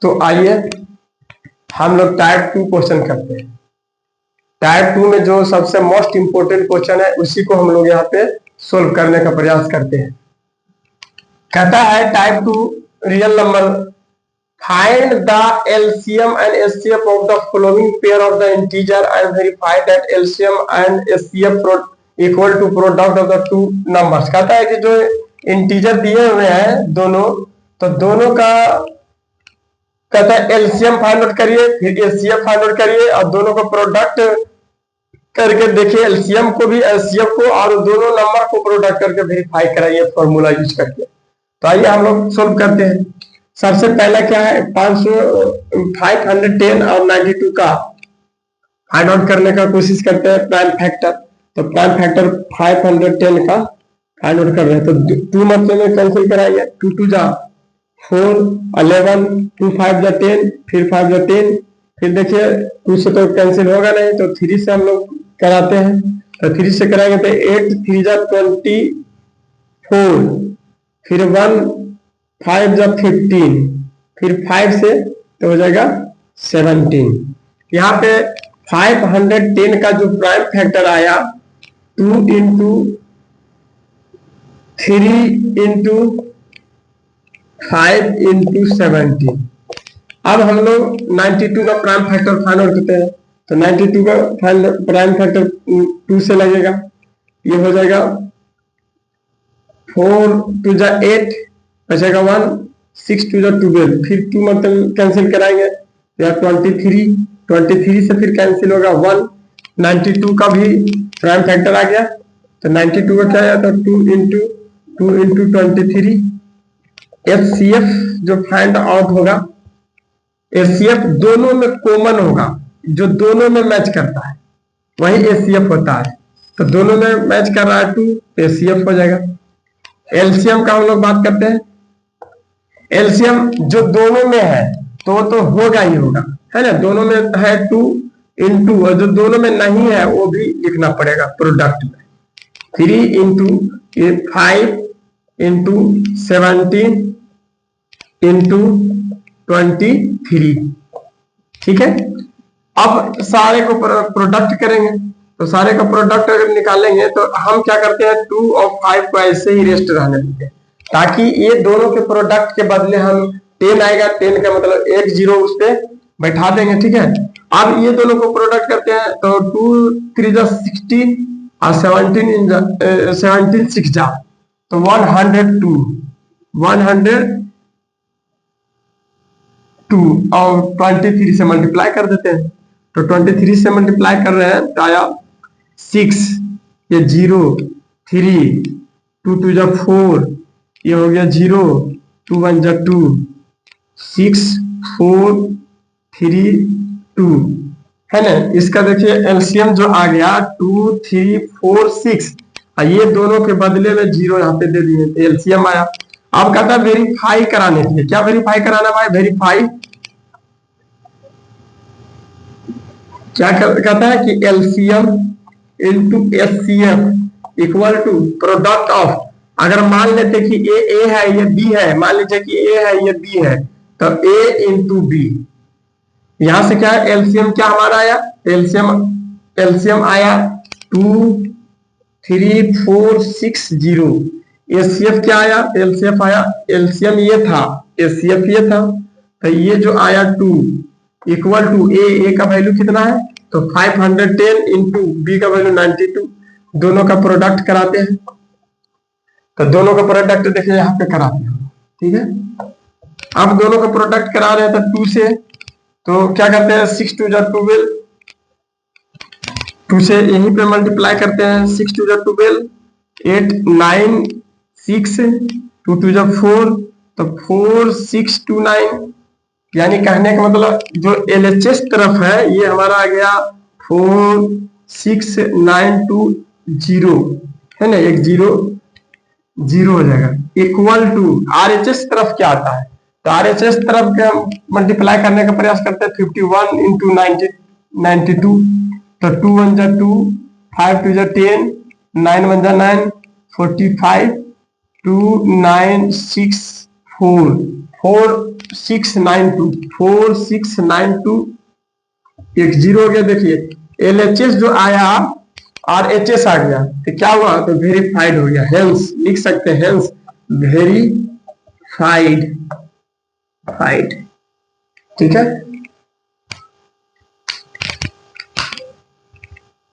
तो आइए हम लोग टाइप 2 क्वेश्चन करते हैं। टाइप 2 में जो सबसे मोस्ट इंपोर्टेंट क्वेश्चन है उसी को हम लोग यहाँ पे सोल्व करने का प्रयास करते हैं। कहता है type 2 real number, find the LCM and HCF of the following pair of the integer and verify that LCM and HCF equal to product of the two numbers. कहता है कि जो इंटीजर दिए हुए हैं दोनों, तो दोनों का कहता है एलसीएम फाइंड आउट करिए, फिर एचसीएफ फाइंड आउट करिए और दोनों का प्रोडक्ट करके देखिए, एलसीएम को भी एचसीएफ को और दोनों नंबर को प्रोडक्ट करके वेरीफाई कराइए फॉर्मूला यूज करके। तो आइए हम लोग सोल्व करते हैं। सबसे पहला क्या है, 510 और 92 का फाइंड आउट करने का कोशिश करते हैं प्राइम फैक्टर। तो प्राइम फैक्टर 510 का फाइंड आउट कर रहे हैं, तो 2 मतलब में कैंसिल कराएंगे। 2 2 जा 4, 11, 2 5 जा 10, फिर 5 जा 10, फिर देखिए 2 से तो कैंसिल होगा नहीं, तो 3 से हम लोग कराते हैं। तो 3 से कराएंगे तो 8 3 जा 24, फिर 1 5 जा 15, फिर 5 से तो हो जाएगा 17। यहाँ पे 510 का जो प्राइम फैक्टर आया 2 इंटू 3 इंटू 5 इंटू 17। अब हम लोग 92 का प्राइम फैक्टर फाइंड आउट करते हैं। तो 92 का प्राइम फैक्टर 2 से लगेगा, ये हो जाएगा 4 2 जा 8, बचेगा 1, 6 2 जा 12, फिर 2 मतलब कैंसिल कराएंगे या 23 से फिर कैंसिल होगा 1। 92 का भी प्राइम फैक्टर आ गया, तो 92 का क्या आया था 2 इंटू 23। एचसीएफ जो फाइंड आउट होगा, एचसीएफ दोनों में कॉमन होगा, जो दोनों में मैच करता है वही एचसीएफ होता है। तो दोनों में मैच कर रहा है 2, एचसीएफ हो जाएगा। एलसीएम का हम लोग बात करते हैं। एलसीएम जो दोनों में है तो होगा ही होगा, है ना। दोनों में है 2 इंटू, और जो दोनों में नहीं है वो भी लिखना पड़ेगा प्रोडक्ट में। 3 इंटू 5 इंटू 17 इंटू 23, ठीक है। अब सारे को प्रोडक्ट करेंगे, तो सारे का प्रोडक्ट अगर निकालेंगे तो हम क्या करते हैं 2 और 5 को ऐसे ही रेस्ट रहने देते हैं, ताकि ये दोनों के प्रोडक्ट के बदले हम 10 आएगा, 10 का मतलब 1 0 उस पे बैठा देंगे, ठीक है। अब ये दोनों को प्रोडक्ट करते हैं, तो 2 3 जा 16 और 17 6 जा, तो 102 और 23 से मल्टीप्लाई कर देते हैं। तो 23 से मल्टीप्लाई कर रहे हैं तो आया 6, ये 0 3, 2 2 जा 4, ये हो गया 0, 2 1 जा 2, 6 4 3 2, है ना। इसका देखिए एलसीएम जो आ गया 2 3 4 6, और ये दोनों के बदले में 0 यहाँ पे दे दिए, तो एलसीएम आया। अब कहता है वेरीफाई कराने के लिए, क्या वेरीफाई कराना भाई, वेरीफाई क्या कहता है कि LCM into HCF equal to product of, अगर मान लेते कि ए है ये बी है, मान लीजिए कि ए है ये बी है, तो ए इंटू बी, यहां से क्या है एलसीएम क्या हमारा आया, एलसीएम आया 2 3 4 6 0। एचसीएफ क्या आया, एलसीएफ आया, एलसीएम ये था, एचसीएफ ये था, तो ये जो आया 2 इक्वल टू ए का वैल्यू कितना है, तो 510 इंटू बी का वैल्यू 92। दोनों का प्रोडक्ट कराते हैं, तो दोनों का प्रोडक्ट देखिए यहाँ पे कराते हैं, ठीक है। अब दोनों का प्रोडक्ट करा रहे हैं तो 2 से, तो क्या करते हैं 6 2 जा 12, 2 से यहीं पे मल्टीप्लाई करते हैं, 6 2 जा 12, 8 9 6, 2 2 जा 4, तो 4 6 2 9, यानी कहने का मतलब जो एलएचएस तरफ है ये हमारा आ गया 4 6 9 2 0, है ना, एक 0 0 हो जाएगा, इक्वल टू आरएचएस तरफ क्या आता है, तो आरएचएस तरफ के हम मल्टीप्लाई करने का प्रयास करते हैं 51 इंटू 92, तो 2 1 जा 2, 5 2 जा 10, 9 1 जा 9, 45, 2964 4692 4692 एक जीरो हो गया। देखिए LHS जो आया और HS आ गया तो क्या हुआ, तो वेरीफाइड हो गया। हेंस लिख सकते हैं, हेंस वेरीफाइड, ठीक है।